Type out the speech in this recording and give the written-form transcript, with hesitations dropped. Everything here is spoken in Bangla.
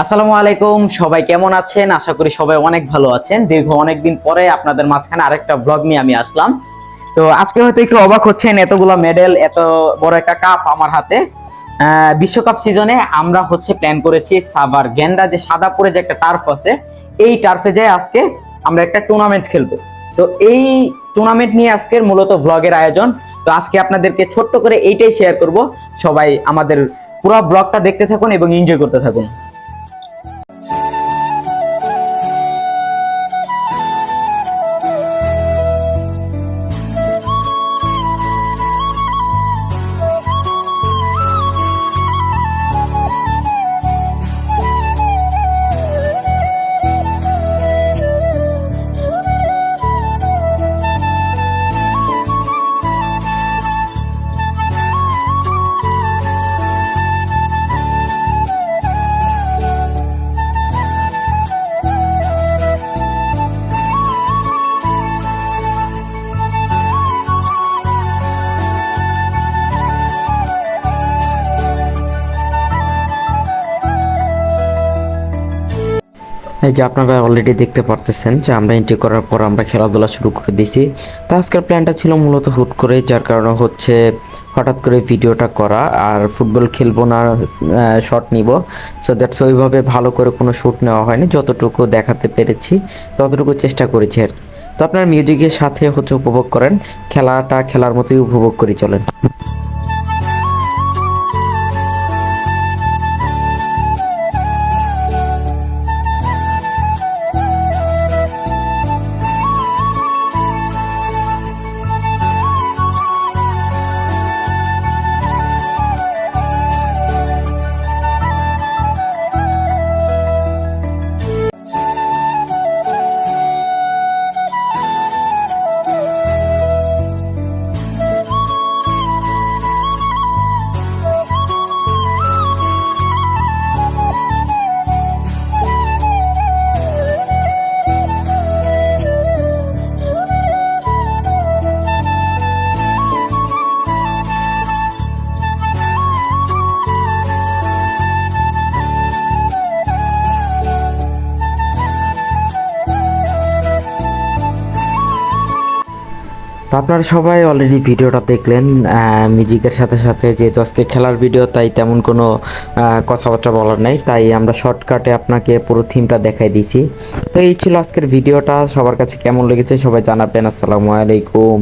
আসসালামু আলাইকুম, সবাই কেমন আছেন? আশা করি সবাই অনেক ভালো আছেন। দীর্ঘ অনেকদিন পরে আপনাদের মাঝখানে আরেকটা ব্লগ নিয়ে আমি আসলাম। তো আজকে হয়তো একটু অবাক হচ্ছেন, এতগুলো মেডেল, এত বড় একটা কাপ আমার হাতে। বিশ্বকাপ সিজনে আমরা প্ল্যান করেছি সাভার গেন্ডা যে সাদাপুরে যে একটা টার্ফ আছে, এই টার্ফে যাই আজকে আমরা একটা টুর্নামেন্ট খেলবো। তো এই টুর্নামেন্ট নিয়ে আজকের মূলত ব্লগের আয়োজন। তো আজকে আপনাদেরকে ছোট্ট করে এইটাই শেয়ার করব। সবাই আমাদের পুরো ব্লগটা দেখতে থাকুন এবং এনজয় করতে থাকুন। এই যে আপনারা অলরেডি দেখতে পারতেছেন যে আমরা এন্ট্রি করার পর আমরা খেলাধুলা শুরু করে দিয়েছি। তো আজকের প্ল্যানটা ছিল মূলত হুট করে, যার কারণে হঠাৎ করে ভিডিওটা করা। আর ফুটবল খেলবো না, শট নিব, সো দ্যাটস ওইভাবে ভালো করে কোনো শ্যুট নেওয়া হয়নি। যতটুকু দেখাতে পেরেছি ততটুকু চেষ্টা করেছি আর কি। তো আপনার মিউজিকের সাথে উপভোগ করেন, খেলাটা খেলার মতোই উপভোগ করে চলেন। তো আপনারা সবাই অলরেডি ভিডিওটা দেখলেন। মিউজিকের সাথে সাথে যেহেতু আজকে খেলার ভিডিও, তাই তেমন কোনো কথাবার্তা বলার নাই, তাই আমরা শর্টকাটে আপনাকে পুরো থিমটা দেখাই দিয়েছি। তো এই ছিল আজকের ভিডিওটা। সবার কাছে কেমন লেগেছে সবাই জানাবেন। আসসালামু আলাইকুম।